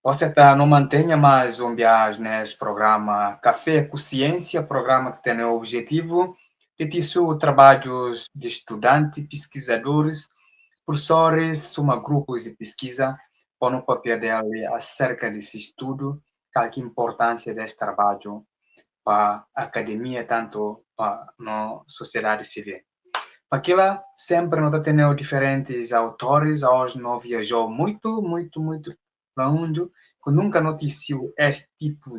Você tá, não mantenha mais um viagem nesse programa Café com Ciência, programa que tem o objetivo de ter trabalhos de estudantes, pesquisadores, professores, suma grupos de pesquisa, para no papel dele acerca desse estudo, qual que é a importância desse trabalho para a academia, tanto para a sociedade civil. Aquilo sempre nós temos diferentes autores, hoje não viajou muito longe, que nunca noticiou este tipo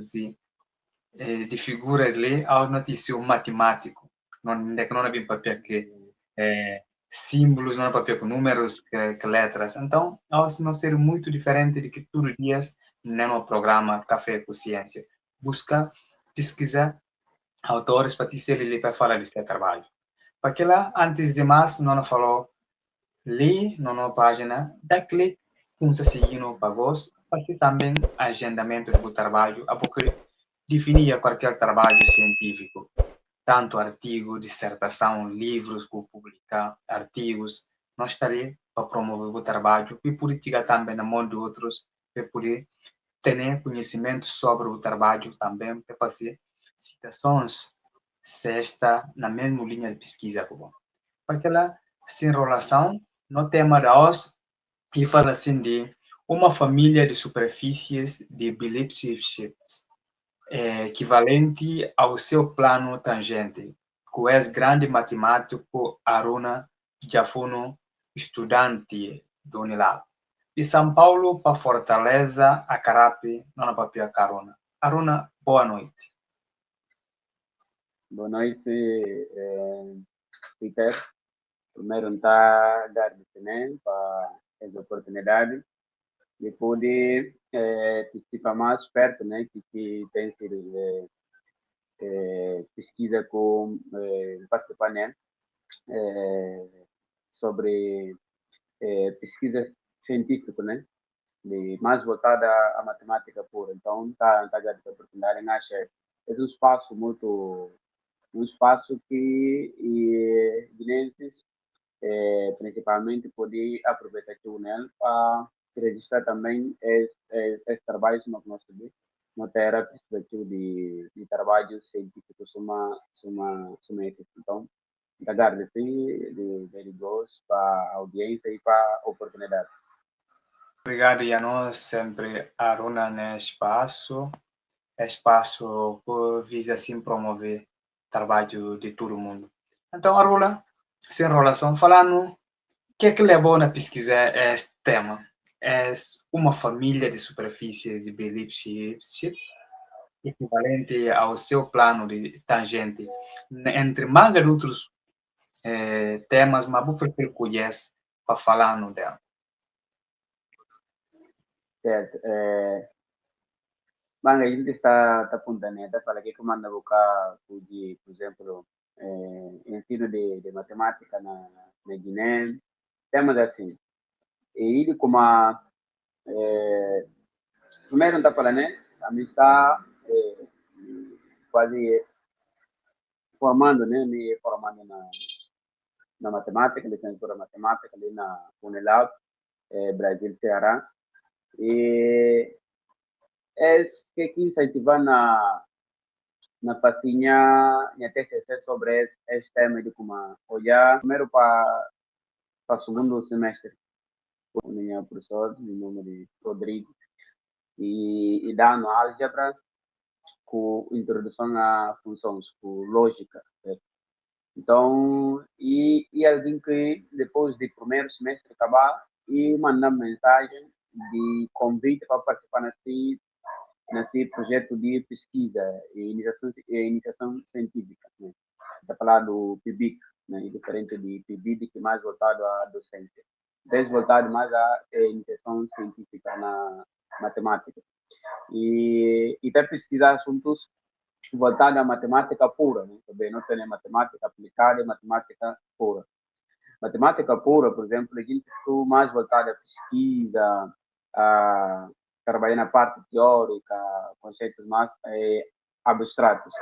de figuras ali, ao noticiou matemático. Não, não é bem papel que símbolos, não é papel com números, que letras. Então, hoje não ser muito diferente de que todos os dias no programa Café com Ciência. Busca pesquisar autores para te ser ali para falar desse trabalho. Porque lá, antes de mais, não falou li na página, dá clique com se seguindo para vós, porque também agendamento do trabalho, a porque definia qualquer trabalho científico, tanto artigo, dissertação, livros para publicar, artigos, nós estarei para promover o trabalho e política também na mão de outros, para poder ter conhecimento sobre o trabalho também, para fazer citações, se está na mesma linha de pesquisa. Aquela enrolação no tema da hoje e fala assim de uma família de superfícies de Lipschitz equivalente ao seu plano tangente, que é grande matemático Aruna Jafuno, estudante do Unilab. De São Paulo para Fortaleza, a Carape, não papia carona. Aruna, boa noite. Boa noite, Peter. Primeiro, está agradecendo para essa oportunidade de poder participar mais perto, né, que tem sido pesquisa com participar, né, sobre pesquisa científica, né, de mais voltada à matemática pura. Então, está agradecendo a oportunidade, acho que é um espaço muito um espaço que guineenses principalmente poder aproveitar aqui o NEL para registrar também esse trabalho que nós temos não ter a perspectiva de trabalhos científicos uma então agradecer de Deus para a audiência e para a oportunidade. Obrigado, Janus, sempre Aruna nesse espaço que visa assim promover trabalho de todo mundo. Então, Aruna, sem enrolação, falando, o que é que levou na pesquisa este tema? É uma família de superfícies de Bellipschitz equivalente ao seu plano de tangente, entre manga de outros temas, mas vou preferir conhecer para falar no dela. Certo. Bang, a gente está apontando, está falando aqui como anda buscar, por exemplo, ensino de matemática na Guiné, temas assim. E ele como primeiro está falando, né? A mim está quase formando, né? Me formando na matemática, licenciatura em matemática ali na Unilab, Brasil, Ceará. E é que incentivar na passinha minha TCC sobre esse tema de como olhar primeiro para o segundo semestre com o meu professor, meu nome de Rodrigo, e dando álgebra com introdução a funções, com lógica. Certo? Então, e alguém que depois do primeiro semestre acabar, e mandar mensagem de convite para participar nesse projeto de pesquisa e iniciação científica. Né? Está falando do PIBIC, né? Diferente de PIBID, que é mais voltado à docência. Voltado mais à iniciação científica na matemática. E está pesquisar assuntos voltados à matemática pura. Né? Também não tem matemática aplicada e matemática pura. Matemática pura, por exemplo, a gente está mais voltado à pesquisa, a trabalhar na parte teórica, conceitos mais abstratos.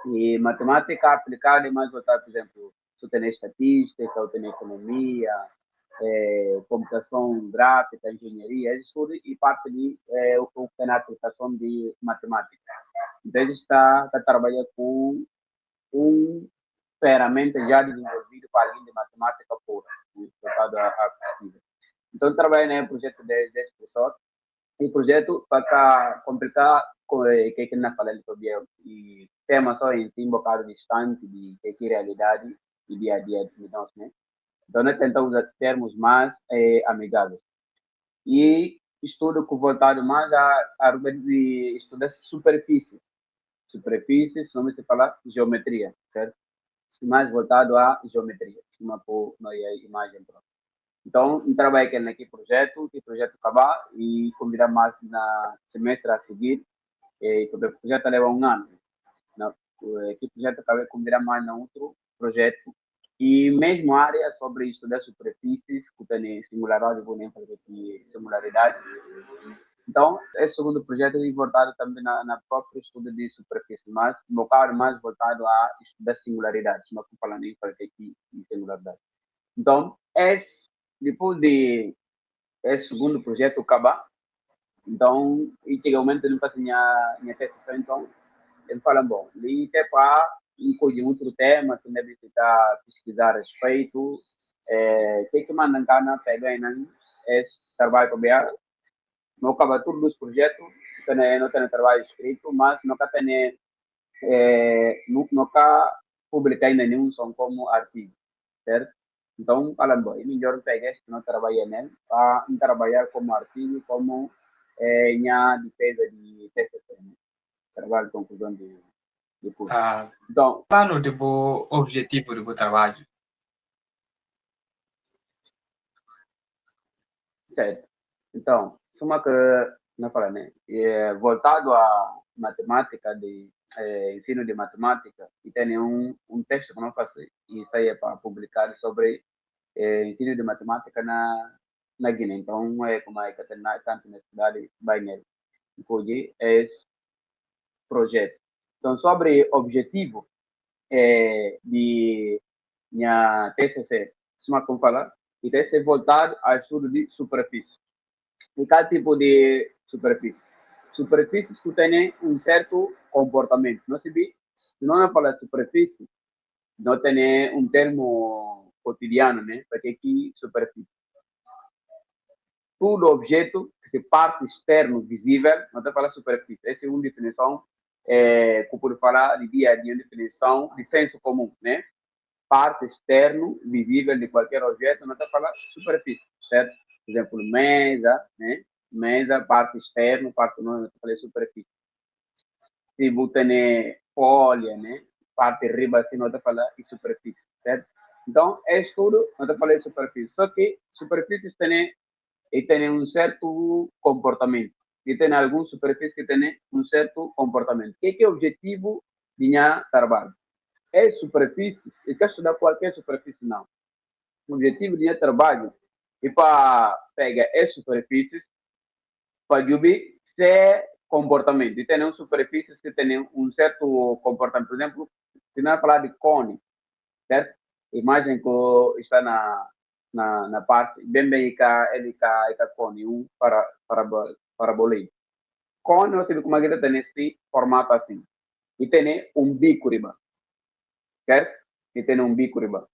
E matemática aplicada é mais voltada, por exemplo, se tem estatística, ou tem economia, computação gráfica, engenharia, estudo e parte de o que tem na aplicação de matemática. Então, ele está trabalhando com ferramenta já desenvolvida para a linha de matemática pura, voltado à pesquisa. Então, trabalho no projeto de pessoas. E o projeto para complicar com o que nós falamos sobre e temas só em si, um bocado distante de que realidade e dia a dia de nós, né? Então, nós tentamos usar termos mais amigáveis. E estudo com voltado mais a de estudar superfícies. Superfícies, não se fala geometria, certo? Mais voltado à geometria, uma imagem própria. Então, eu trabalhei naquele projeto, que o projeto acabar e convidar mais na semestre a seguir, o projeto leva um ano. Que projeto acabei convidar mais na outro projeto e mesmo área sobre estudar superfícies, que tem singularidade, vou nem fazer aqui singularidade. Então, esse segundo projeto é voltado também na própria estudo de superfície, mas focado mais voltado a estudar singularidades, não estou falando em fazer aqui de singularidade. Então, depois de esse segundo projeto acabar, então, e chega um momento eu não faço minha testa, então, eles falam, bom, ali até para incluir outro tema que deve estar pesquisar a respeito, o que mandam cá na pega aí, esse trabalho que eu não acaba todos os projetos, não tem trabalho escrito, mas nunca tem, nunca publicar ainda nenhum som como artigo, certo? Então, falam, bom, é melhor pegar este não trabalhar nele, para trabalhar como artigo, como minha defesa de TCC, né? Trabalho de conclusão de curso. Então, plano de objetivo do trabalho. Certo. Então, uma que não fala, né? Voltado à matemática, ensino de matemática, e tem um texto que não faço, e isso aí é para publicar sobre ensino de matemática na Guiné. Então, como é que tem tanto na cidade, vai nele. Incluir esse projeto. Então, sobre objetivo de minha TCC, uma como falar, e deve ser voltado ao estudo de superfície. E cada tipo de superfície? Superfícies que têm um certo comportamento. Não se vê, se não fala superfície, não tem um termo cotidiano, né? Porque aqui superfície. Todo objeto que se parte externo visível, não está falando superfície. Essa é uma definição que eu posso falar de dia a dia, uma definição de senso comum, né? Parte externo visível de qualquer objeto, não está falando superfície, certo? Por exemplo, mesa, né? Mesa, parte externa, parte não está falando superfície. Se você tem folha, né? Parte riba, assim, não está falando de superfície, certo? Então, é tudo, não está falando de superfície. Só que superfícies têm um certo comportamento. E tem algumas superfícies que têm um certo comportamento. O que é o objetivo de minha trabalho? É superfície, e quer estudar qualquer superfície, não. O objetivo de trabalho é para pegar essas superfícies para descobrir se comportamento. E tem superfícies que têm um certo comportamento. Por exemplo, se nós falar de cone, certo? Imagem que está na parte, bem ele cone, parabolei. Cone, você vê como ele tem esse formato assim. E tem um bico riba, certo? E tem um bico riba,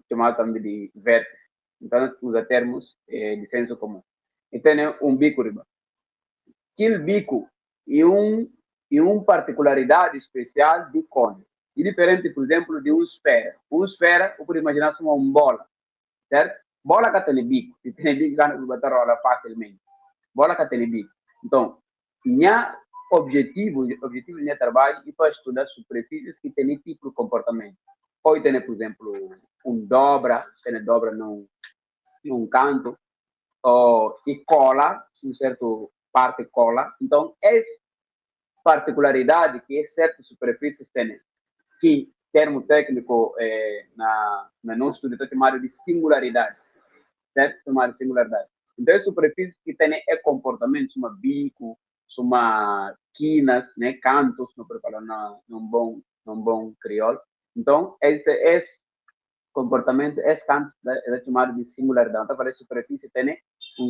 chamado também de vértice. Então, usa termos de senso comum. E tem um bico riba. Aquele bico é uma particularidade especial de cone. E diferente, por exemplo, de uma esfera. Uma esfera, eu posso imaginar como uma bola, certo? Bola que tem bico. Se tem bico, dá para botar rola facilmente. Bola que tem bico. Então, minha objetivo do meu trabalho é para estudar superfícies que têm tipo de comportamento. Pode ter, por exemplo, tem dobra num canto, e cola, em certo parte cola. Então, essa particularidade que certas superfícies têm, que termo técnico na nosso estudo é chamado de singularidade, certo? Chamado de singularidade. Então, as superfícies que têm comportamento, uma bico, uma quinas, né, cantos, não para falar num bom crioulo. Então, esse comportamento é chamado de singularidade. Então, para a superfície tem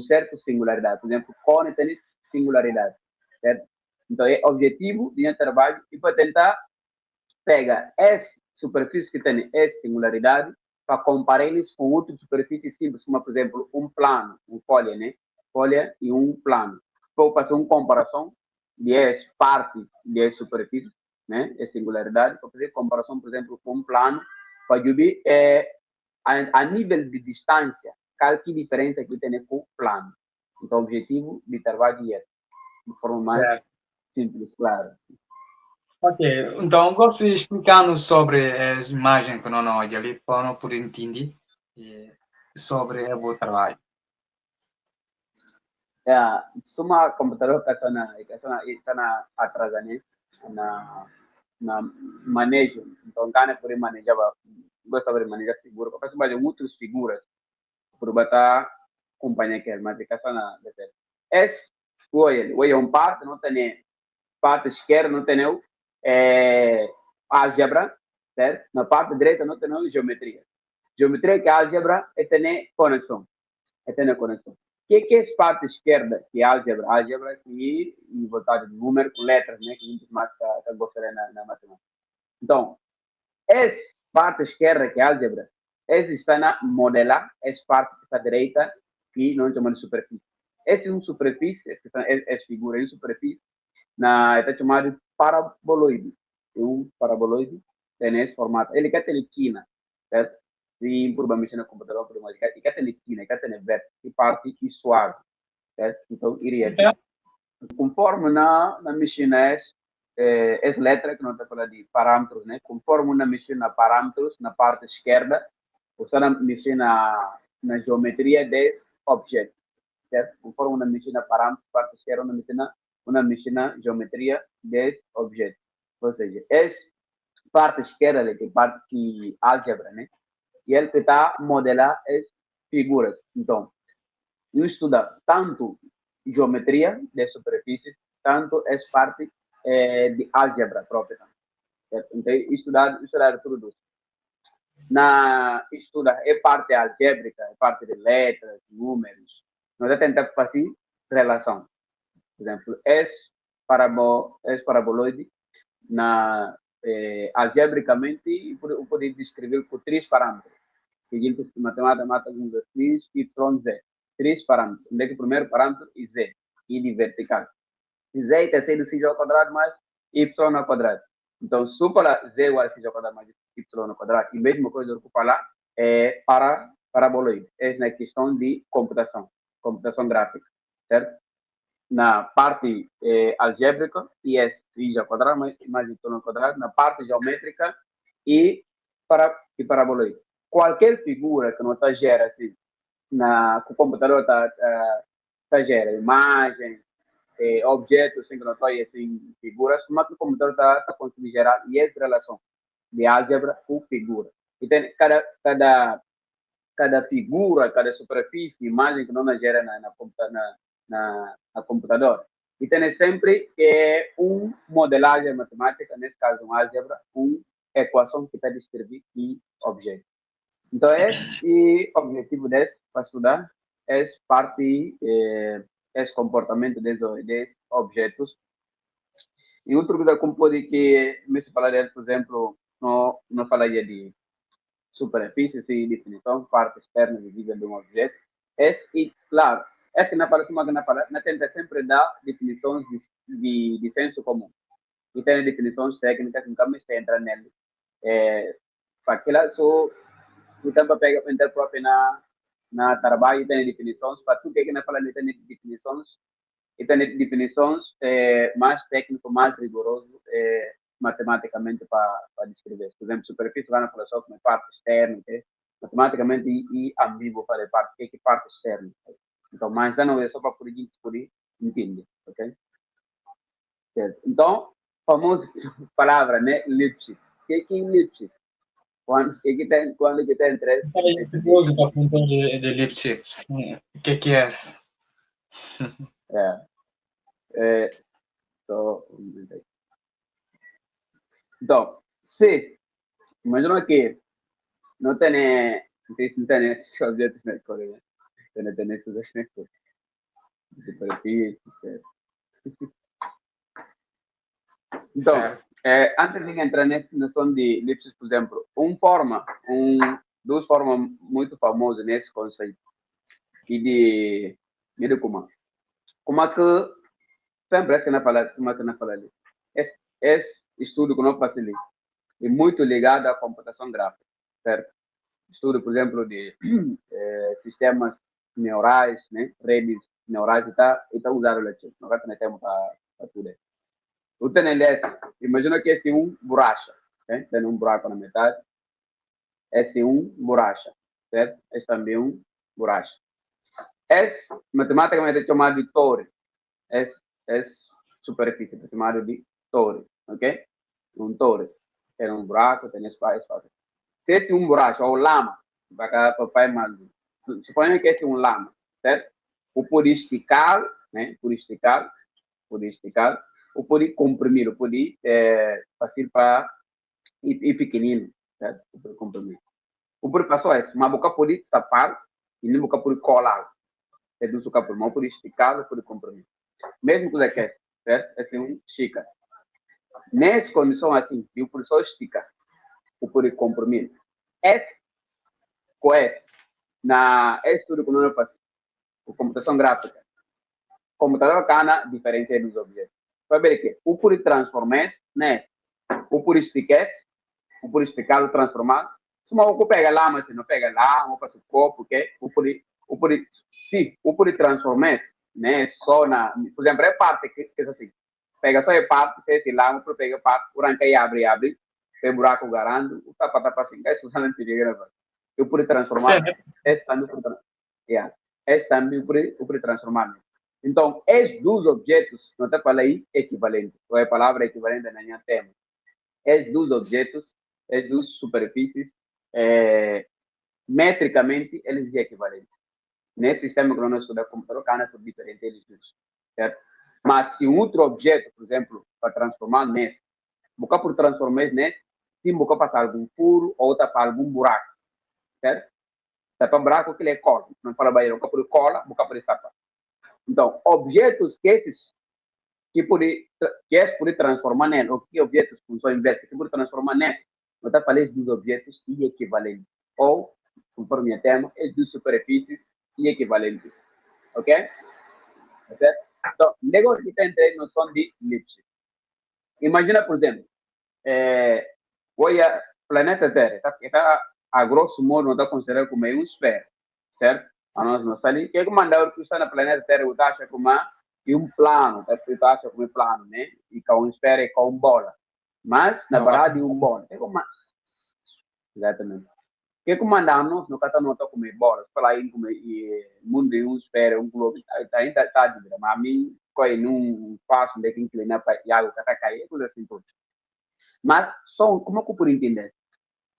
certo singularidade. Por exemplo, cone tem singularidade, certo? Então, é objetivo de trabalho e para tentar pegar essa superfície que tem essa singularidade para comparar eles com outras superfícies simples, como, por exemplo, um plano, uma folha, né? Folha e um plano. Vou fazer uma comparação de essa parte de superfície, né? Essa singularidade, para fazer comparação, por exemplo, com um plano, para ver a nível de distância, qual que diferença que tem com o plano. Então, o objetivo de trabalho é de forma mais simples, claro. Ok, então gosto de explicar sobre as imagens que não olha ali para não poder entender sobre o trabalho. Suma computador que está na atrás, né? Na manejo. Então, cara, por manejar, gostava de manejar figura. Porque se vai outras figuras, por botar companhia que é, mas que está na esse o um parte não tem parte esquerda não tem álgebra, certo? Na parte direita não tem geometria. Geometria que é álgebra é tem conexão. O que é a parte esquerda que é álgebra? Álgebra que é voltada de número com letras, né? Que a gente mais gostaria na matemática. Então, essa parte esquerda que é álgebra, essa está na modelar, essa parte que está à direita, que não chamamos de superfície. Essa é uma superfície, essa figura em superfície, está chamado de paraboloide. Um paraboloide tem esse formato. Ele quer ter quina, certo? Se por mexer no computador, por mais ele quer ter quina, ele quer ter vértice, e parte e suave, certo? Então, iria assim. Conforme na mexina essa letra que não está falando de parâmetros, né? Conforme na mexina parâmetros na parte esquerda, você mexe na geometria desse objeto, certo? Conforme na mexina parâmetros, na parte esquerda, uma mexina geometria desse objeto. Ou seja, essa parte esquerda que é parte que álgebra, né? E ele está modelar as figuras. Então, eu estudo tanto geometria de superfícies, tanto essa parte de álgebra própria. Certo? Então, estudar tudo isso. Estuda é parte algébrica, é parte de letras, números. Nós tentamos fazer relação. Por exemplo, esse paraboloide, algebricamente, eu poderia descrever por 3 parâmetros. Que a gente, matemática, usa x, y, z. 3 parâmetros. Onde é que o primeiro parâmetro é z, e de vertical. Z é terceiro x ao quadrado mais y ao quadrado. Então, se eu falar z igual a x ao quadrado mais y ao quadrado, e mesma coisa eu vou falar para paraboloide. É na questão de computação gráfica, certo? Na parte algébrica, e é x ao quadrado mais y ao quadrado. Na parte geométrica e paraboloide. Qualquer figura que não está gera assim, que o computador está gera imagem, objetos assim, que não está assim, figuras, mas que o computador está conseguindo gerar e essa relação de álgebra com figura. E tem cada figura, cada superfície, imagem que não gera na computador. E tem sempre modelagem matemática, nesse caso, uma álgebra, uma equação que está descrevendo e objeto. Então, esse objetivo desse, para estudar, é parte, esse comportamento desses objetos. E outra coisa como pode que, me se falar, por exemplo, não falaria de superfície e definição, parte externa visível de um objeto. E, claro, que na palestra, na tenta sempre dar definições de senso comum. E tem definições técnicas, nunca me se entra nele. Para aquela, só o tempo pega entrar próprio na trabalho e tem definições. Para tudo que na palestra tem definições, e tem definições mais técnico, mais rigoroso, matematicamente para descrever. Por exemplo, superfície vai na falar só como parte externa, matematicamente e ambíguo para parte que é parte externa. Então, mas não é só para por entender, ok? Certo. Então, famosa palavra, né? Lipschitz. O que é Lipschitz? Quando que tem três. Curioso para contar de Lipschitz. O que é isso? Então, se imagina que não tem esses objetos na escola, né? Não tem esses objetos na escola. Superfície, certo? Então, antes de entrar nessa noção de Lipschitz, por exemplo, duas formas muito famosas nesse conceito e de como é que sempre é que na fala ali. Esse estudo que não faço ali é muito ligado à computação gráfica, certo? Estudo, por exemplo, de sistemas neurais, né? Redes neurais e tá usando lá, não vai ter tempo para tudo isso. O TNLS, imagina que esse é um borracha, né? Tem um buraco na metade, esse é um borracha, certo? Esse também é um borracha. Esse, matematicamente, é chamado de torre. Esse superfície, é chamado de torre, ok? Um torre. Tem um buraco, tem espaço. Se esse é um borracha, ou lama, para papai maluco. Suponha que esse é um lama, certo? O pode esticar, né? Pode esticar, ou pode comprimir, ou pode fazer para ir pequenino, certo? O pode comprimir. O pode passar isso, mas boca pode tapar e nem boca pode colar. É do suca por mão, pode esticar, ou pode comprimir. Mesmo que você quer, certo? Esse é um xícara. Nessa condição assim, o professor estica, o pode comprimir. Esse na estudo que nós fazemos, computação gráfica, computador cana diferente dos objetos. Vai ver que o pode transformar, né? O pode explicar, transformar. Se não pega lá, mas não pega lá, não faz o corpo, porque o pode transformar, né? Só na, por exemplo, é parte que é assim. Pega só a parte, esse lá, o pega a parte, o ranca e abre, tem buraco garando, o tapa assim, isso não te diga, eu pude transformar, esse também pude transformar. Então, esses dois objetos, não está falando aí equivalente, ou a palavra equivalente na minha tema. Esses dois objetos, essas duas superfícies, metricamente, eles são equivalentes. Nesse sistema que nós estudamos, computador, cada são diferentes, eles certo? Mas se um outro objeto, por exemplo, para transformar nesse, boca por transformar nesse, se boca passar algum furo ou tapar algum buraco, certo? Tapar buraco que ele é cola, não fala banheiro, boca por cola, boca por tapar. Então, objetos que esses pode transformar nele, ou que objetos função inversa que pode transformar nele, não está falando dos objetos equivalentes, ou, conforme o tema, dos superfícies equivalentes, ok? Certo? Então, negócio que tem noção de Lipschitz. Imagina, por exemplo, o planeta Terra está a grosso modo, não está considerado como um esfera, certo? A nós não sabe que é como mandar que está no planeta Terra, o acha como um plano, tá acha como um plano, né? E com uma esfera e com uma bola. Mas, na verdade, um bola. É como... Exatamente. O que comandamos no cada nota como bola, para aí como mundo de um esfera, um globo, ainda está de vida, mas a mim, coi num passo de que inclinar para a água, está cair, coisa assim tudo. Mas, só como que eu posso entender?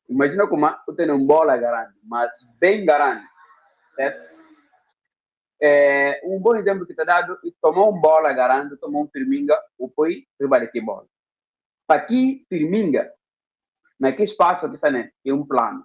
Imagina como eu tenho uma bola grande, mas bem grande, certo? Um bom exemplo que está dado é tomar uma bola grande, tomar um firminga, ou põe riba de bola. Para que firminga, naquele espaço que está né, é um plano.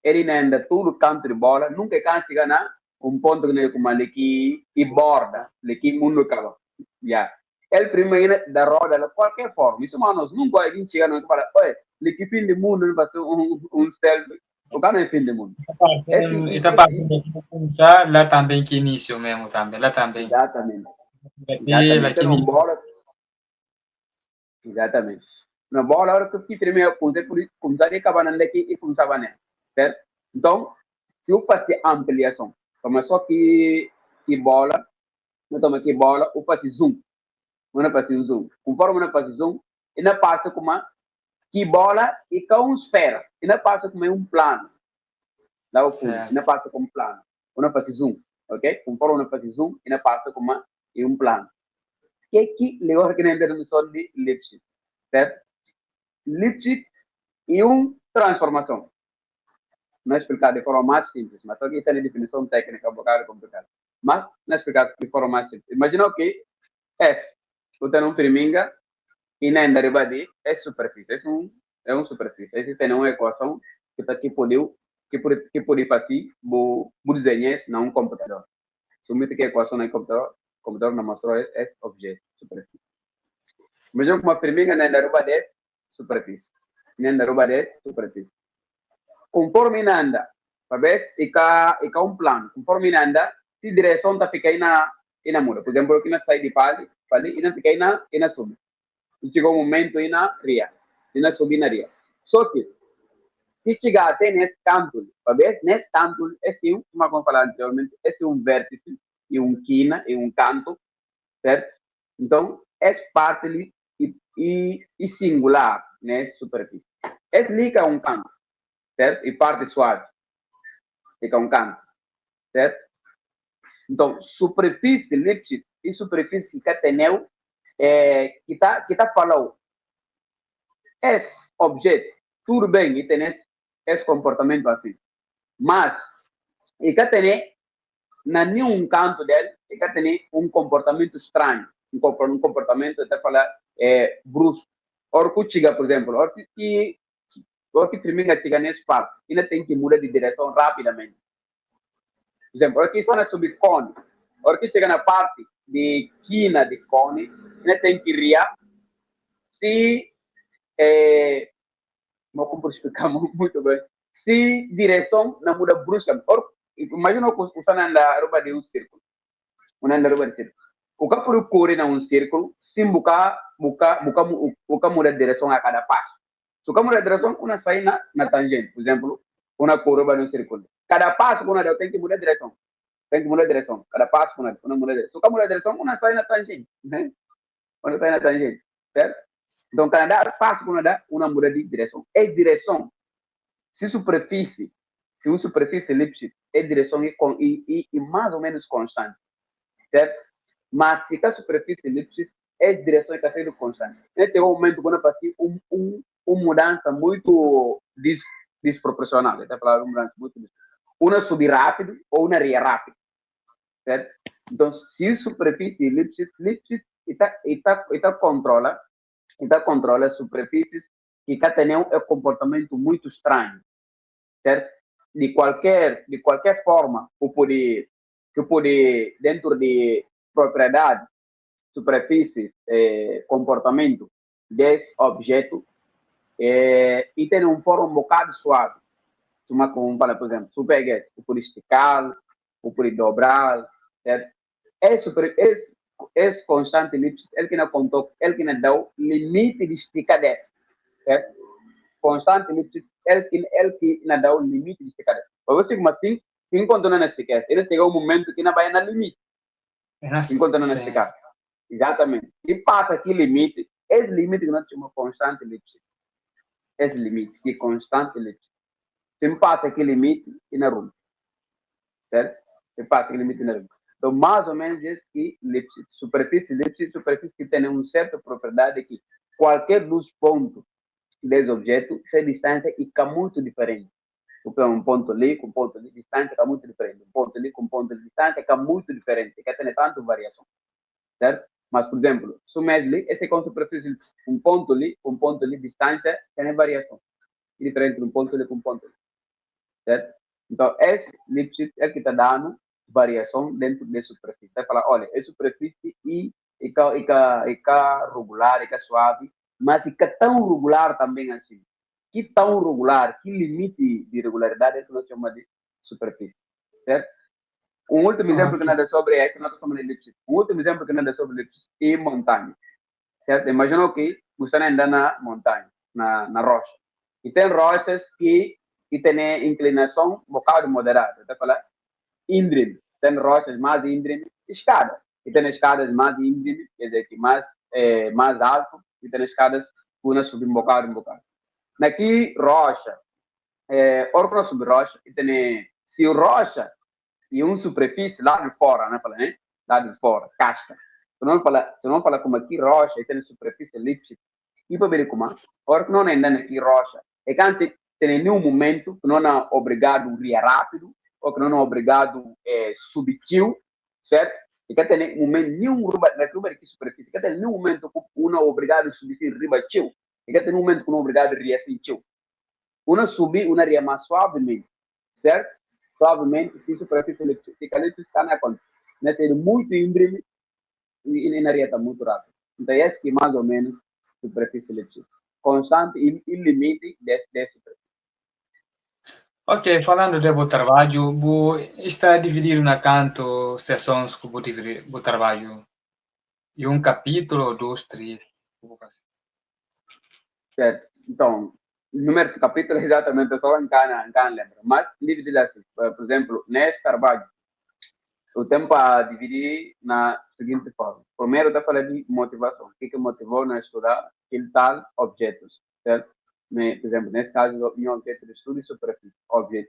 Ele ainda tudo canto de bola, nunca can chegar na ponto que como ali que borda, ali que mundo acaba. Já. Ele primeiro da roda, de qualquer forma. Isso, manos, nunca alguém chega no que fala, olha, ali que fim do mundo, vai ser um selfie. O cara é fim do mundo. Está partindo lá também que início mesmo também, lá também. Exatamente. Exatamente. Tem uma bola. Exatamente. Uma bola, a hora que eu primeiro começar a acabar aqui e começar a certo? Então, se eu fazer ampliação, começou que bola, eu tomo aqui bola, eu faço zoom. Eu faço zoom. Conforme eu faço zoom, eu passo como que bola e com uma esfera. Eu passo como um plano. Lá eu fundo. Eu passo como plano. Eu faço zoom. Ok? Conforme eu faço zoom, eu passo como um plano. Que levou aqui na noção de Lipschitz. Certo? Lipschitz é uma transformação. Não explicar de forma mais simples, mas aqui tem a definição técnica, um bocado complicada. Mas não explicar de forma mais simples. Imagina que S, eu tenho um firminga e na deriva de é superfície. É uma superfície. Esse tem uma equação que pode fazer o desenho não computador. Se o que equação no computador não mostrou esse objeto, superfície. Mas eu como a primeira na ruba 10, superfície. Na ruba 10, superfície. Conforme anda, talvez, e cá plano. Conforme anda, se direção está ficando na muda. Por exemplo, aqui na sai de pali, e não fica na sub. E chegou um momento e na ria. E na subir na ria. Só que, se chegar até nesse canto, talvez, nesse canto, esse é uma como falar anteriormente, esse é um vértice, e um quina, e um canto, certo? Então, essa parte ali, e singular, né, superfície. Esse liga um canto, certo? E parte suave, fica um canto, certo? Então, superfície líquida e superfície cateneu, que tá falando, esse objeto, tudo bem, e tem esse comportamento assim, mas, e que tem, na nenhum canto dele, e que tem um comportamento estranho, um comportamento, até falar, brusco. Ora, que chega, por exemplo, ora que primeiro chega nesse parque, ainda tem que mudar de direção rapidamente. Por exemplo, ora que está na subcone, ora que chega na parte de quina de cone, ainda tem que riar, se, não como explicar muito bem, se direção não muda bruscamente. Ora, imagina que você anda roupa de um círculo, anda roupa de círculo. O que por correr um círculo, sem buscar mudar de direção a cada passo. Se o mudar de direção, uma sai na tangente. Por exemplo, uma curva no círculo. Cada passo que uma tem que mudar de direção. Tem que mudar de direção. Cada passo que uma muda de direção. Se o mudar de direção, uma sai na tangente. Né? Uma sai na tangente. Certo? Então, cada passo que uma muda de direção. É direção. Se superfície elipse, é direção e mais ou menos constante. Certo? Mas se a superfície elipse é direção e está sendo constante. Nesse momento, quando eu passei uma mudança muito desproporcional, está falando uma mudança muito desproporcional. Uma subir rápido ou uma ria rápido, certo? Então, se a superfície elipse está controla superfícies que têm um comportamento muito estranho, certo? De qualquer forma, que pode dentro de propriedade, superfície, comportamento desse objeto, e tem um forma um bocado suave. Como, por exemplo, se pega esse, pode esticar, pode dobrar, certo? Esse constante limite, ele que não contou, ele que não deu limite de esticar desse, certo? Constante limite, ele que não deu limite de esticar desse. Para você, como assim, se enquanto não esticar, ele chega um momento que não vai na limite. Enquanto não esticar. Exatamente. E passa aqui limite, esse limite que nós chamamos constante limite. Esse limite, que é constante limite. Se passa aqui limite, e na rua. Certo? Se passa aqui limite, e na rua. Então, mais ou menos, esse que superfície que tem uma certa propriedade que qualquer dos pontos desse objeto se distância e fica muito diferente. Porque um ponto ali com um ponto de distância fica muito diferente. Um ponto ali com um ponto de distância fica muito diferente. Porque tem tanta variação. Certo? Mas, por exemplo, se o medley, esse é com superfície, um ponto ali de distância, tem variação. É diferente de um ponto ali com um ponto ali. Certo? Então, esse Lipschitz é que está dando variação dentro da superfície. Vai falar, olha, é superfície e regular, e suave, mas fica tão regular também assim. Que tão regular, que limite de regularidade é que nós chamamos de superfície. Certo? Um último exemplo que nada sobre é que nós estamos em Lipschitz. Um último exemplo que nada sobre Lipschitz é montanha. Certo? Imagina que você anda na montanha, na rocha. E tem rochas que tem inclinação um bocado moderada. Está falando? Íngreme. Tem rochas mais íngreme, escadas. E tem escadas mais íngreme, quer dizer, que mais alto, e tem escadas que uma subir um bocado. Naqui, rocha. Ora, subir rocha, e tem, se rocha e uma superfície lá de fora, né? Lá de fora, casca. Se não fala como aqui rocha, e tem superfície elíptica, e para ver como, ora que não é andando aqui rocha, é que antes tem nenhum momento que não é obrigado a rir rápido, ou que não é obrigado a subir, certo? E que tem momento nenhum na curva de superfície, que tem nenhum momento que não é obrigado a subir riba tio, e que tem um momento que não é obrigado a rir assim tio. Uma subir, uma remar suavemente, certo? Suavemente, se superfície fica ali, está na conta. Né? Ter muito íngreme e na reta muito rápido. Então, esse que mais ou menos superfície elíptica. Constante e limite desse superfície. Ok, falando do trabalho, está dividido na canto sessões que vou dividir o trabalho e um capítulo, dois, três. Certo? Então, o número de capítulos exatamente só em cada lembra. Mas, dividir assim, por exemplo, nesse trabalho, o tempo a dividir na seguinte forma. Primeiro, eu falei de motivação. O que motivou na estudar aquele tal objetos, certo? Por exemplo, nesse caso, o meu objeto de estudo é superfície,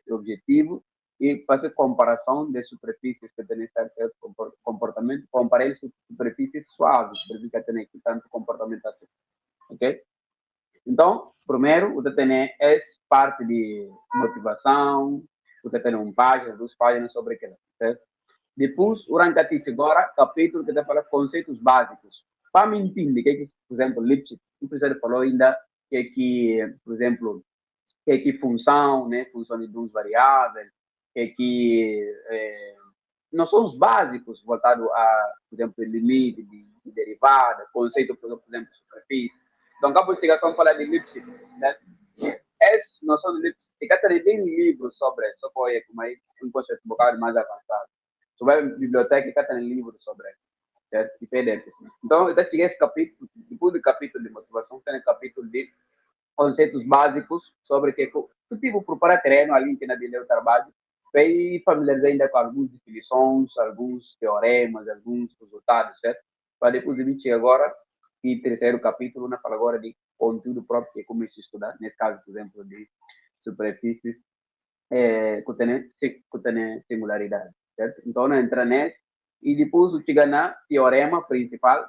objetivo, e fazer comparação de superfícies que têm certo comportamento, comparar superfícies suaves, superfícies que têm tanto comportamento assim, ok? Então, primeiro, você tem essa parte de motivação, você tem uma página, duas páginas sobre aquilo, certo? Depois, o Rancatice agora, capítulo que está falando conceitos básicos. Para me entender que, por exemplo, Lipschitz, o professor falou ainda que, por exemplo, que função, né, função de duas variáveis, não são os básicos voltados a, por exemplo, limite de derivada, conceito, por exemplo, de superfície. Então, acabo de chegar a falar de Lipschitz, né? Essa noção de Lipschitz, tem livros sobre isso, só foi um conceito um bocado mais avançado. Tu vai à biblioteca e tem livros sobre isso, certo? E PDF. Então, eu cheguei a esse capítulo, depois do capítulo de motivação, tem o capítulo de conceitos básicos sobre que tu tipo preparar terreno ali que na do trabalho, para familiarizar ainda com algumas definições, alguns teoremas, alguns resultados, certo? Para depois a gente agora, e terceiro capítulo, na fala agora de conteúdo próprio que comecei a estudar, nesse caso, por exemplo, de superfícies que tem singularidade, certo? Então, entra nesse, e depois chega na teorema principal,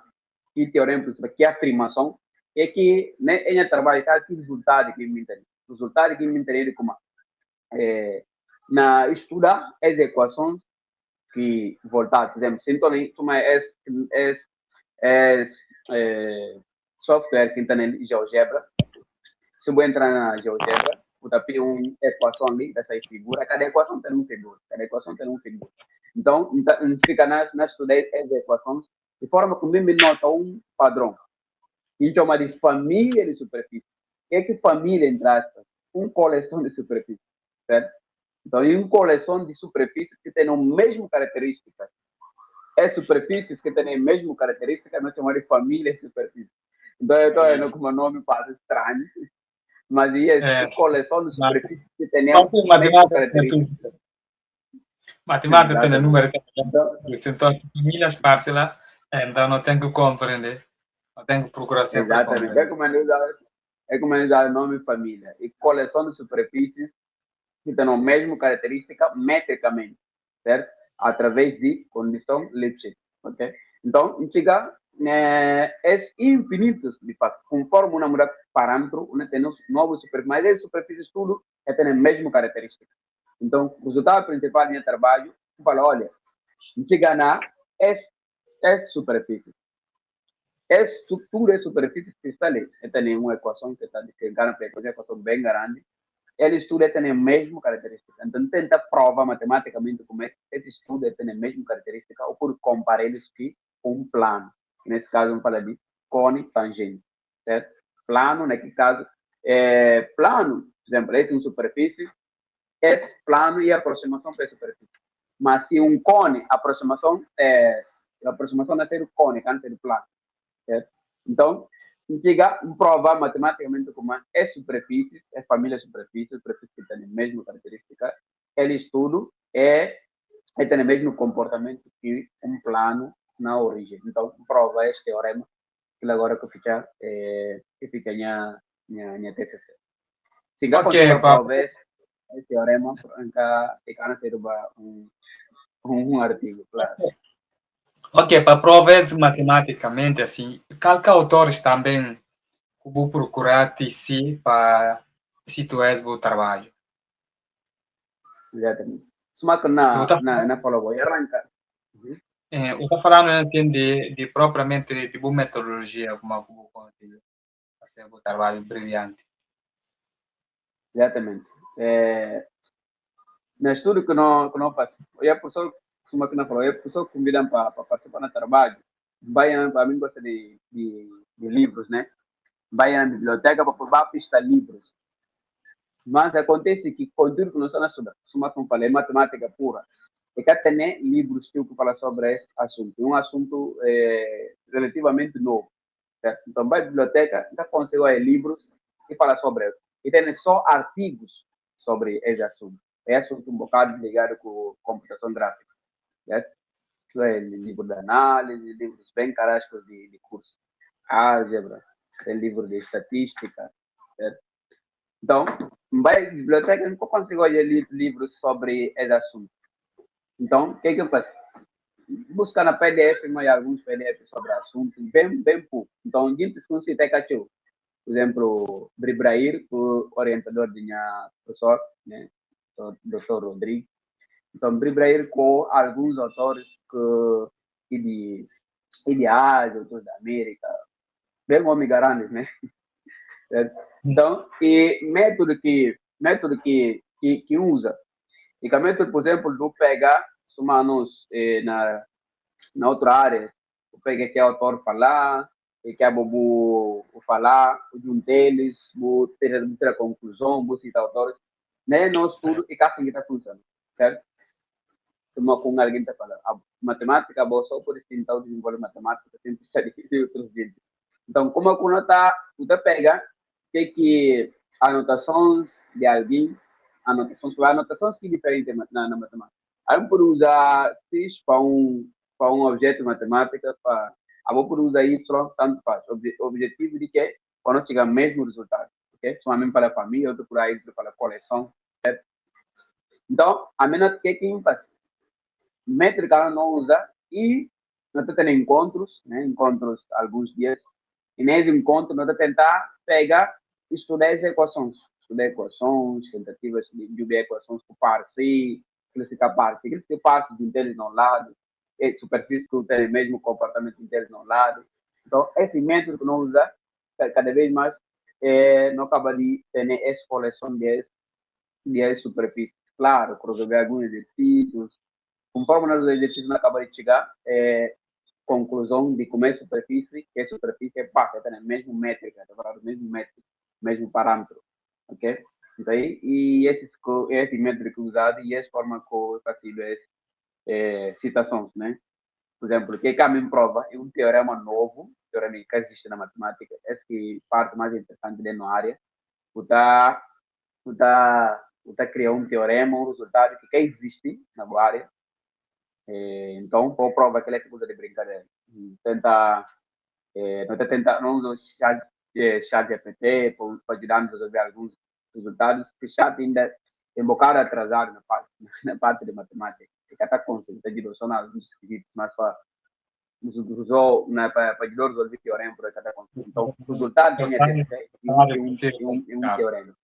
e teorema principal, que é a afirmação, é que né, em trabalho está aqui resultado que me interessa. Resultado que me interessa como na estudar as equações que voltar, por exemplo, se toma software que está em GeoGebra, se eu entrar na GeoGebra, vou dar uma equação ali dessa figura, cada equação tem uma figura, Então, fica na estudar as equações de forma que o mesmo nota um padrão. A gente chama de família de superfície. O que é família, entre aspas? Uma coleção de superfície, certo? Então, é uma coleção de superfícies que têm a mesma característica. É superfícies que têm a mesma característica, nós chamamos de família de superfície. Então, eu estou vendo como o nome parece estranho, mas é coleção de superfícies que têm a mesma característica. Matemática tem número, então, as famílias parcelas, então não tem que compreender. Eu tenho que procurar sempre. Exatamente. É como usar o nome família. E coleção de superfícies que têm a mesma característica metricamente, certo? Através de condição Lipschitz, ok? Então, chega é infinitos de fato. Conforme uma muda parâmetro, tem novos superfícies, mas as superfícies tudo têm a mesma característica. Então, o resultado principal do meu trabalho, eu falo, olha, chega na superfície. É estrutura e superfície que está ali. Tem uma equação que está descrevendo uma equação bem grande. Ele estuda tem a mesma característica. Então, tenta provar matematicamente como esse estudo tem a mesma característica ou por comparar eles com um plano. Nesse caso, vamos falar de cone tangente. Certo? Plano, naquele caso, plano, por exemplo, esse é uma superfície, esse plano e a aproximação para a superfície. Mas se um cone, a aproximação é ter o cone, antes do plano. Certo? Então, chega a provar matematicamente como é superfícies, é família superfície que tem a mesma característica, ele estudo tem o mesmo comportamento que um plano na origem. Então, prova esse teorema, que agora que fica minha TCC. Se você prova esse teorema, fica ser um artigo, claro. Ok, para provar matematicamente, assim, qual autores também vou procurar TC para se tu és o trabalho? Exatamente. Só que na follow arranca. Eu estou falando de propriamente de boa metodologia, como eu vou fazer o trabalho brilhante. Exatamente. No estudo que não faço, eu a pessoa, como que não falou, a pessoa convidam para participar no trabalho, vai para mim gosta de livros, né? Vai na biblioteca para provar a pista livros. Mas acontece que conteúdo que nós estamos estudando, como eu falei, matemática pura, e que tem livros que falam sobre esse assunto. É um assunto relativamente novo. Certo? Então, vai à biblioteca, já consegue ler livros que falam sobre isso. E tem só artigos sobre esse assunto. É assunto um bocado ligado com computação gráfica. Certo? Isso é livro de análise, livros bem carásticos de curso. Álgebra, tem livro de estatística. Certo? Então, vai à biblioteca, não consigo ler livros sobre esse assunto. Então, o que eu faço? Buscar na PDF, mas alguns PDF sobre o assunto, bem pouco. Então, gente, se você tem cachorro, por exemplo, Bribrair, o orientador de minha professor, né, o Dr. Rodrigo. Então, Bribrair com alguns autores de Ásia, autores da América, bem homem grandes, né? Então, e método que usa, e que o método, por exemplo, do pegar humanos na outra área, o pegar que é autor falar, e que é bobo falar, de um deles, vou ter a conclusão, vou citar autores, né? Nós tudo e cá está funcionando, certo? Como com alguém está falando, a matemática, boa só por tentar desenvolver matemática, tem que ser de outros vídeos. Então, como a não está, você pega que anotações de alguém, anotações que diferentes na matemática. Aí por usar X para um objeto matemático, vou por usar Y, tanto faz. O objetivo de que quando chegar o mesmo resultado. Okay? Somente para a família, outro por aí, outro para a coleção. Certo? Então, a menos que quem faz métrica não usa e nós temos encontros, né? Encontros alguns dias. E nesse encontro nós tentar pegar e estudar as equações. Estudar equações, tentativas de ver equações por partes, classificar partes. Classificar partes de interesse no lado, superfície que tem o mesmo comportamento de interesse no lado. Então, esse método que nós usamos, cada vez mais, não acaba de ter essa coleção de superfície. Claro, por resolver alguns exercícios, conforme nós exercícios não acaba de chegar, conclusão de como é superfície, que a superfície é passa, tem a mesma métrica, o mesmo métrico, mesmo parâmetro, ok? Então, e esse métrico usado e essa forma que eu faço citações, né? Por exemplo, o que caminho prova é um teorema novo, teorema que existe na matemática, essa que parte mais interessante dentro da área, o criar um teorema, um resultado que existe na área. Então, por prova que ele é tipo de brincadeira. Não usa o chat GPT para ajudar-nos a resolver alguns resultados, que o chat ainda é um bocado atrasado na parte de matemática. E que está conseguindo direção alguns escritos, mas usou para resolver teorema para cada conseguindo. Então, o resultado tem um teorema.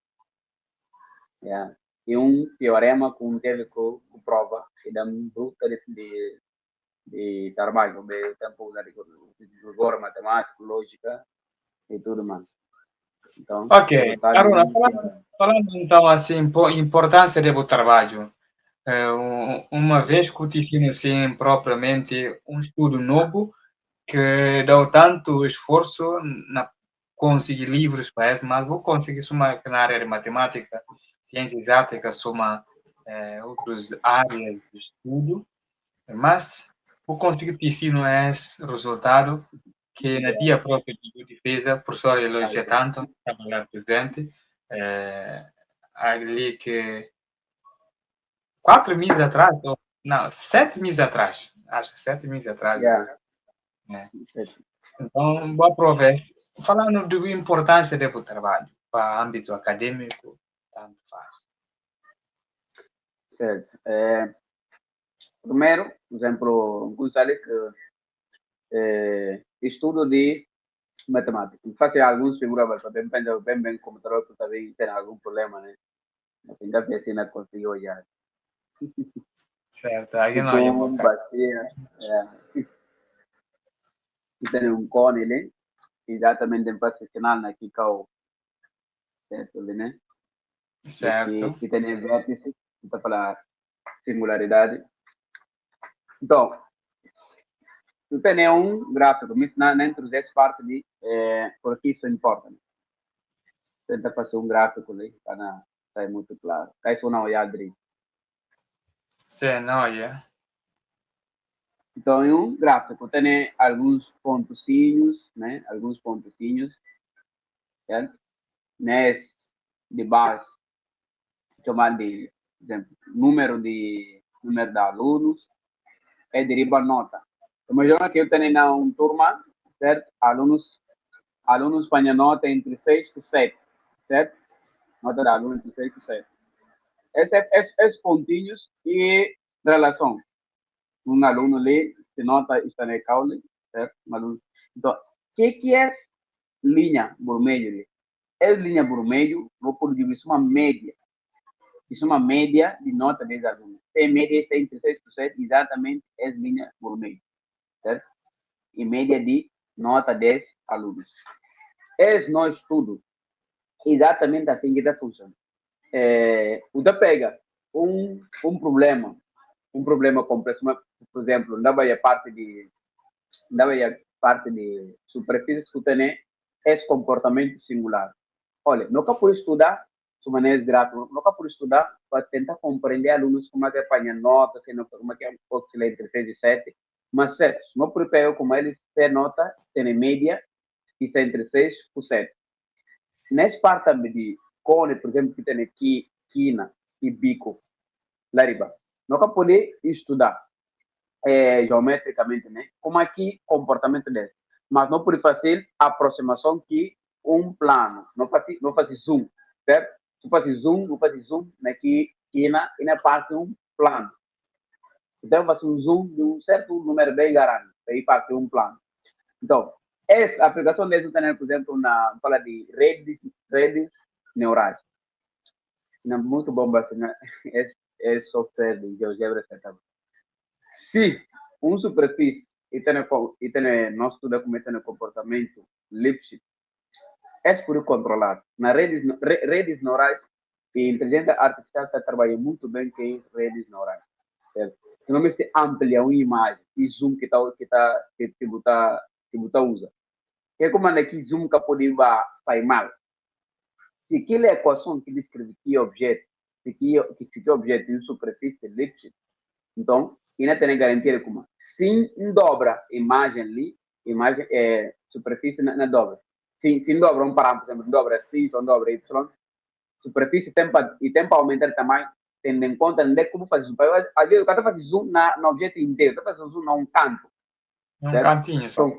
Yeah. E um teorema com teve com prova que dá um bruto de trabalho, o tempo de rigor matemático, lógica e tudo mais. Então, ok, allora falando então assim, importância do trabalho, uma vez que te ensino assim propriamente um estudo novo que dá tanto esforço na conseguir livros para isso, mas vou conseguir suma na área de matemática, ciência exata, suma outras áreas de estudo, mas vou conseguir te ensino esse resultado que na dia próprio de defesa, o professor elogia tanto, trabalhar presente, ali que 4 meses atrás, não, 7 meses atrás, acho que 7 meses atrás, né? Então, vou aproveitar. Falando da importância do trabalho para o âmbito acadêmico, tanto faz. Certo. Primeiro, por exemplo, Gonçalo, que estudo de matemática. Fazer alguns figuras bem computador, que também tem algum problema, né? Ainda bem assim não conseguiu olhar. Certo, aí não é bacia, tem um cone, né? Exatamente, tem para seccionar aqui, certo, né? Certo. que tem vértice, está falar singularidade. Então, tu tem gráfico, mas dentro dessa parte de porque isso importa. Tenta fazer gráfico ali para sair muito claro. Cai só na olhada direito. Sim, não, yeah. Então, em gráfico tem alguns pontozinhos, né? Alguns pontozinhos, certo? Nesse de base, chamado de, por exemplo, número de alunos, deriva nota. Imagina que eu tenho uma turma, certo? Alunos põem nota entre 6 e 7, certo? Nota de aluno entre 6 e 7. Esses pontinhos e relação. Um aluno ali, se nota está na caule, certo? Um aluno. Então, o que é linha vermelha? É linha vermelha, vou por dividir uma média. Isso é uma média de nota de alunos. Se a média está entre 6 e 7, exatamente é linha vermelha, certo? E média de nota 10 alunos. É no estudo exatamente assim que está funcionando. Você pega um problema complexo, por exemplo, dava a parte de superfície que tem esse comportamento singular. Olha, nunca por estudar de maneira gráfica, nunca por estudar para tentar compreender alunos como é que apanha nota, como é que oscila entre 6 e 7, mas certo, não por pegar como eles têm nota, tem média, e está entre 6 e 7. Nessa parte de cone, por exemplo, que tem aqui, quina e bico, lariba, nunca poder estudar geometricamente, né? Como aqui comportamento desse, mas não pode fazer aproximação que plano, não faz zoom, certo? Se faz zoom, aqui quina e na parte plano. Então faz zoom de certo número bem grande, para ir para plano. Então, essa aplicação desse tem, por exemplo, na fala de redes neurais. Não, muito bom, né? É software de GeoGebra, etc. Se superfície e tem nosso estudo como tem comportamento Lipschitz, é por controlar. Na redes neurais, e inteligência artificial está trabalhando muito bem com redes neurais. Certo? Se não se amplia uma imagem e zoom que você usa. É como que zoom que pode sair mal. Se aquela equação que descreve que objeto, que objeto em superfície Lipschitz, então, ainda tem garantia de como se dobra imagem ali, superfície na dobra. Se dobra parâmetro, por exemplo, dobra x ou dobra y, superfície tem para aumentar o tamanho, tendo em conta como fazer zoom. Às vezes, o cara faz zoom no objeto inteiro, faz zoom num canto. Um cantinho só. Então,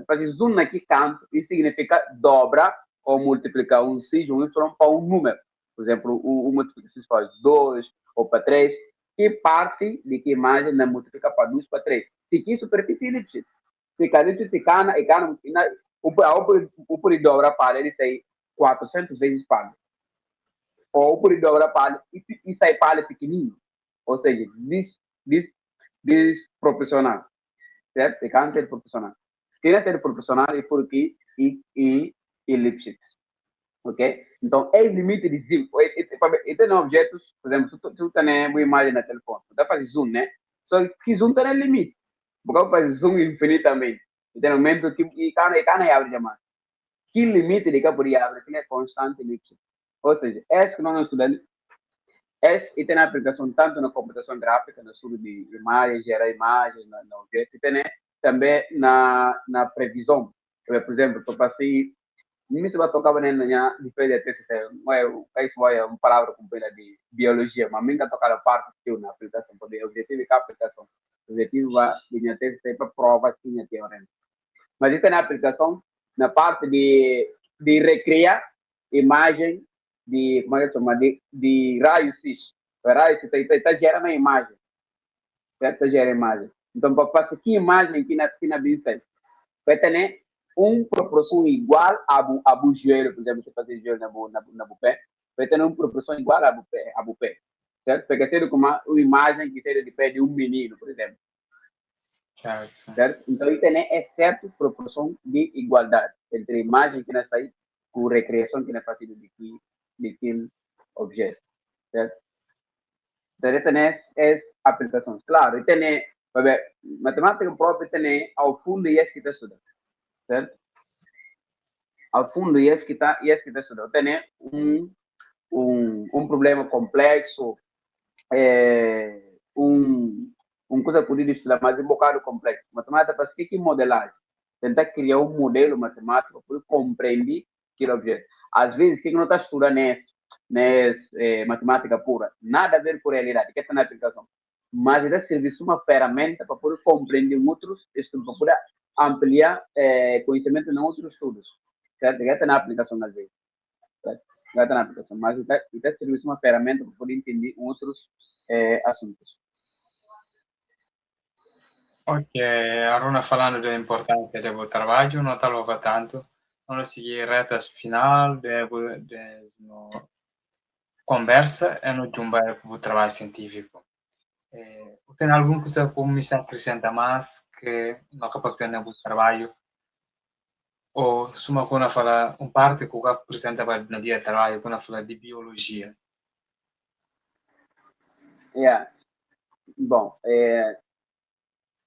fazer zoom naquele canto, isso significa dobra ou multiplicar x ou y para número. Por exemplo, o multiplicação faz 2 ou para 3, que parte de que imagem não multiplica para 2 para 3. Se que superfície elipse, se cada elipse cana, o por dobra para ele sai 400 vezes para. Ou o por dobra para e sai para pequenininho. Ou seja, desproporcional. Certo? Se cana ser proporcional. Tem ser proporcional e por aqui e elipse. Ok? Então, é o limite de zoom. E tem objetos, por exemplo, tu tem uma imagem no telefone, tu faz zoom, né? Só que zoom tem limite. Porque faz zoom infinitamente. E tem um momento que e cana abre demais. Que limite de que poderia abrir? Tem constante limite. Ou seja, que nós estudamos, e tem aplicação tanto na computação gráfica, no estudo de imagens, gerar imagens, no objeto, e tem também na previsão. Por exemplo, eu passei me se vai tocar na diferença isso é uma palavra completa de biologia, mas minha tocar a parte que na aplicação, porque o objetivo é a aplicação. O objetivo é de minha tese ser para prova que minha teoria. Mas isso é na aplicação, na parte de recriar imagem de, como é que chama, de raios-x. Raios-x está gerando a imagem, certo? Está gerando a imagem. Então, para passar que imagem que na Bíblia, vai ter proporção igual a joelho, por exemplo, você fazer joelho na pé, vai ter uma proporção igual a pé, certo? Porque tem uma imagem que seja de pé de um menino, por exemplo. Certo? Então, isso é certa proporção de igualdade entre a imagem que nós sai com a recriação que nós fazemos de aqui daquele objeto, certo? Então, tem as aplicações. Claro, tem, matemática própria tem ao fundo e que está estudando, certo? Ao fundo e que está estudando. Tem um problema complexo, um coisa podia estudar, mas um bocado complexo. Matemática para que modelagem? Tentar criar um modelo matemático para compreender aquele objeto. Às vezes, que não está estudando matemática pura, nada a ver com realidade, que está na aplicação. Mas ele serve uma ferramenta para poder compreender outros estudos, para poder ampliar conhecimento em outros estudos. Certo? Que está na aplicação às vezes. Certo? Já está na aplicação, mas está servindo uma ferramenta para poder entender outros assuntos. Ok, Aruna falando da importância do trabalho, não te louva tanto. Vamos seguir reta final da conversa e no jumbar para o trabalho científico. Tem alguma coisa que me está acrescenta mais que não capaz de no trabalho? Ou se uma coisa fala parte que o que apresenta no dia de trabalho, quando fala de biologia? Bom,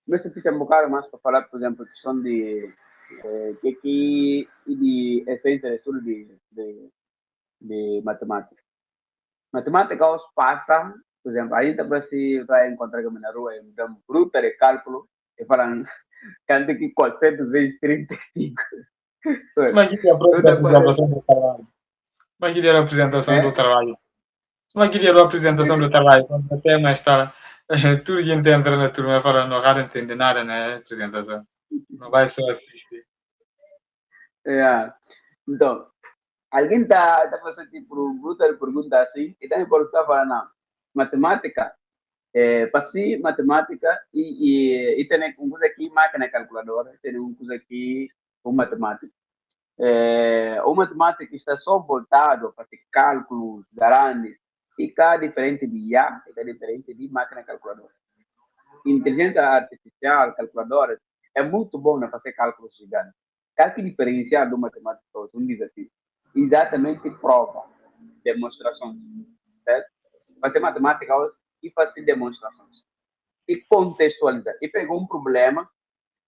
mas se fica um bocado mais para falar, por exemplo, questão de de essência de estudo de matemática. Matemática aos passa, por exemplo, a gente vai encontrar com na rua, então, bruta de cálculo, e falam, canta que 400 vezes 35. Mas que é a apresentação do trabalho? Mas que é a apresentação do trabalho? Mas que é a apresentação do trabalho? Quando até mais está tudo gente entra na turma e fala, não vai entender nada na apresentação. Não vai só assistir. Então, alguém está fazendo tipo bruta de pergunta assim, e daí por estar falando, matemática, passei matemática e tem uma coisa aqui, máquina calculadora, tem uma coisa aqui, com matemática. O matemática está só voltado para fazer cálculos grandes e cá diferente de IA, e cá diferente de máquina calculadora. Inteligência artificial, calculadoras, é muito bom para fazer cálculos gigantes. Que diferencial do matemático é um desafio. Exatamente prova, demonstrações, certo? Fazer matemática e fazer demonstrações. E contextualizar. E pegou um problema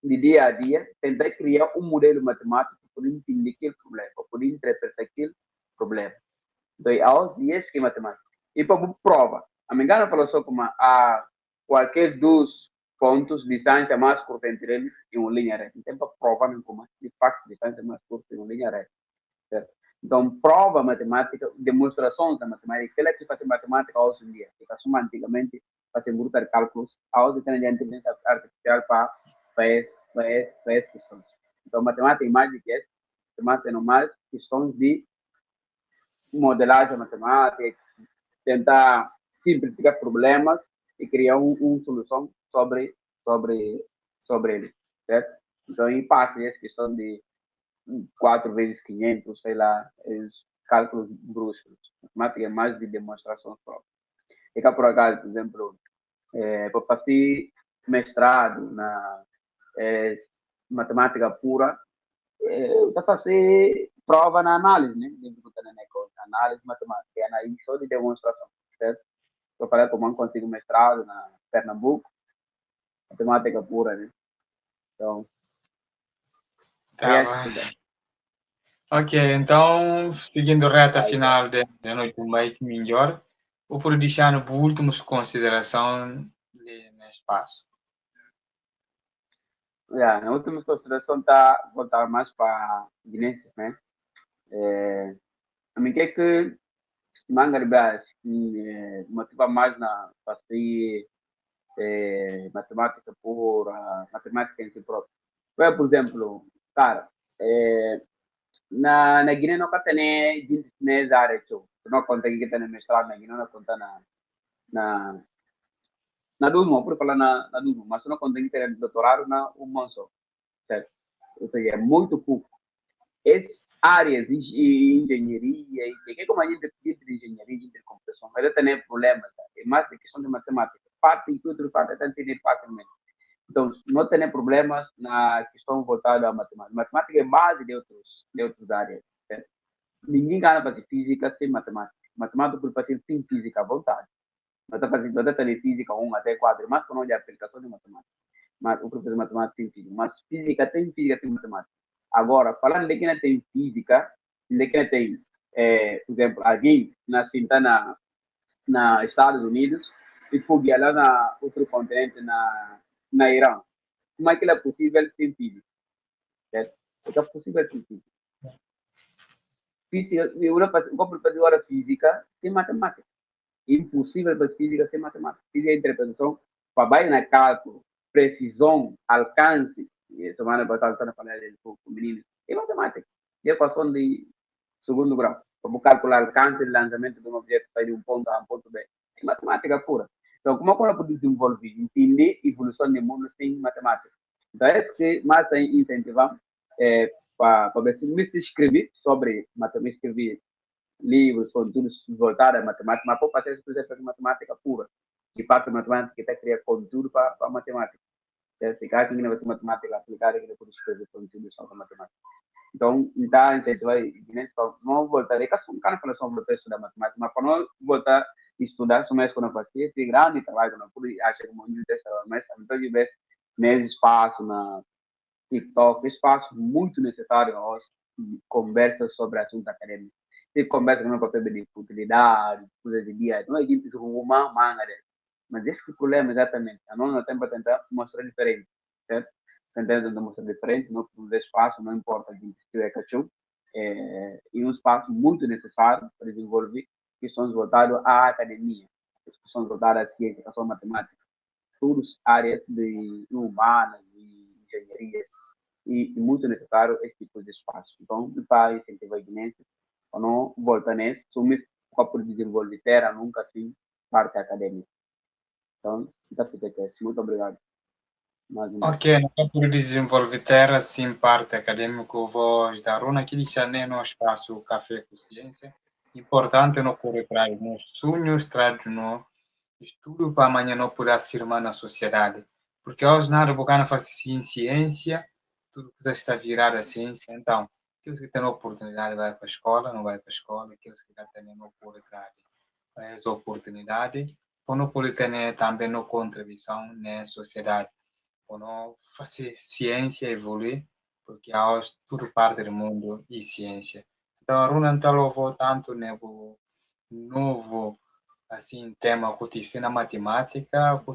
de dia a dia, tentar criar um modelo matemático para entender aquele problema, para poder interpretar aquele problema. Então, e esse que é matemática. E para prova. A me engano falou só como a qualquer dos pontos, distância mais curta entre eles em uma linha reta. Então, para provar como de facto distância mais curta em uma linha reta. Certo? Então, prova matemática, demonstrações da matemática, aquela que faz matemática hoje em dia, que faz antigamente fazer brutar cálculos, hoje tem a inteligência artificial para essas questões. Então, matemática é mais do que isso, matemática é mais questões de modelagem matemática, tentar simplificar problemas e criar uma solução sobre ele, certo? Então, em parte, essa questão de 4 vezes 500, sei lá, os cálculos bruscos. Matemática é mais de demonstração própria. E cá, por acaso, por exemplo, para fazer mestrado na matemática pura, para fazer prova na análise, né? Análise matemática, análise só de demonstração, certo? Eu falei como eu consigo mestrado na Pernambuco, matemática pura, né? Então, Ok, então, seguindo a reta final da noite meio melhor, o por deixar no últimos consideração no espaço. Na última consideração está voltar mais para Guinenses, né? A mim que Mangaribas motiva mais na fazer matemática pura, matemática em si própria. Por exemplo, cara, na Guiné não tem gente nessa área, não conta que tem mestrado na Guiné, não conta na Duma, por falar na Duma, mas não conta que tem doutorado na Umanso, certo? Ou seja, é muito pouco. Essas áreas de engenharia, e que como a gente de engenharia de computação, mas tem problemas, é mais de questão de matemática, parte e tudo parte é entender facilmente. Então, não tem problemas na questão voltada à matemática. Matemática é base de outras áreas, certo? ninguém ganha fazer física sem matemática. Matemática por fazer sem física à vontade. Nós estamos fazendo toda a física 1 até 4, mas quando olha a aplicação de matemática. Mas o professor de matemática tem física. Mas física tem matemática. Agora, falando de que não tem física, de que não tem, por exemplo, alguém nasceu na Estados Unidos e foi lá na outro continente, na Irã. Como é que é possível sem física? Certo? É possível sem física. Física, uma professora física sem matemática. Impossível para física sem matemática. Física é interpretação, trabalho na cálculo, precisão, alcance. E semana passada estava falando com meninos. E matemática. E a equação de segundo grau. Para calcular alcance de lançamento de um objeto sair de um ponto A a um ponto B. É matemática pura. Então, como é que eu posso desenvolver, entender a evolução do mundo sem matemática? Então, é isso que mais incentivar para ver se me escrever sobre matemática, escrever livros, conteúdos voltados à matemática, mas pode fazer, por exemplo, matemática pura. De fato, matemática que está criando conteúdo para matemática. Se caso ninguém vai ter matemática aplicada, que depois escrever conteúdo sobre matemática. Então, a gente vai, não voltar, é que não quero falar sobre o texto da matemática, mas para não voltar a estudar, só mais quando fazer esse grande trabalho, quando eu acho que o mundo está mais, então, de vez nesse espaço, na TikTok, espaço muito necessário nós conversas sobre assuntos acadêmicos. Se conversa com o papel de utilidade, coisas de dia, não é que isso uma manga dele. Mas esse é o problema exatamente. A nós não temos para tentar mostrar diferente, certo? Tentando mostrar diferente, não temos espaço, não importa de que é cachorro, e um espaço muito necessário para desenvolver questões voltadas à academia, questões voltadas à ciência, à matemática, todas áreas de humanas, de engenharia, e muito necessário esse tipo de espaço. Então, para incentivar a Guinense, ou não volta nesse, sumir para desenvolver terra, nunca assim, parte acadêmica. Então, está feito aqui. Muito obrigado. Ok, no campo de desenvolver terra, sim, parte acadêmico, vou ajudar aqui deixando no espaço Café com Ciência. Importante não correr atrás nos sonhos, traz no estudo para amanhã não poder afirmar na sociedade. Porque hoje nada bacana faz ciência, tudo que está virado a ciência. Então, aqueles que têm oportunidade vai para a escola, não vai para a escola, aqueles que já têm não por atrás essa oportunidade, ou não pode ter também no contribuição na sociedade. Ou não fazer ciência evoluir, porque hoje tudo parte do mundo e ciência. Então, a Runa não louvou tanto no novo assim tema que ensina matemática,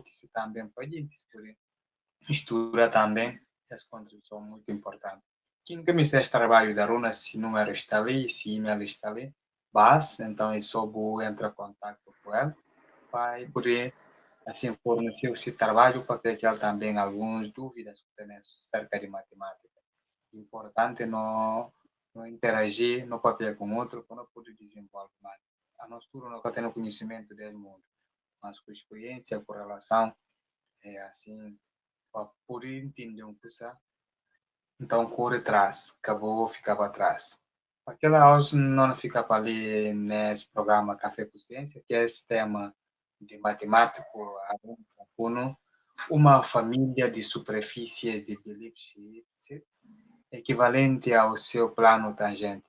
que também pode estudar também essa contribuição muito importante. Quem que me fez trabalho da Runa, se número está ali, se e-mail está ali, basta, então é só vou entrar em contato com ela, para poder assim fornecer esse trabalho para que ela também algumas dúvidas que tem acerca de matemática. Importante não interagir no papel com outro para não poder desenvolver mais. A nós tudo nunca temos conhecimento do mundo, mas com experiência, com relação, é assim, para poder entender um coisa, então corre atrás, acabou, ficava atrás. Aquela hoje não fica para ali nesse programa Café com Ciência, que é esse tema de matemático, aluno, uma família de superfícies de Phillips equivalente ao seu plano tangente,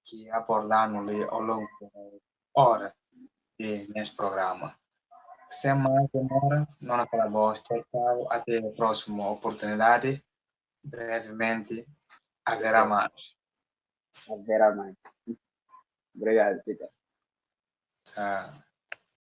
que abordamos ao longo da hora neste programa. Sem mais demora, não acabou. Tchau, até a próxima oportunidade. Brevemente haverá mais. Haverá mais. Obrigado, Peter. Tchau.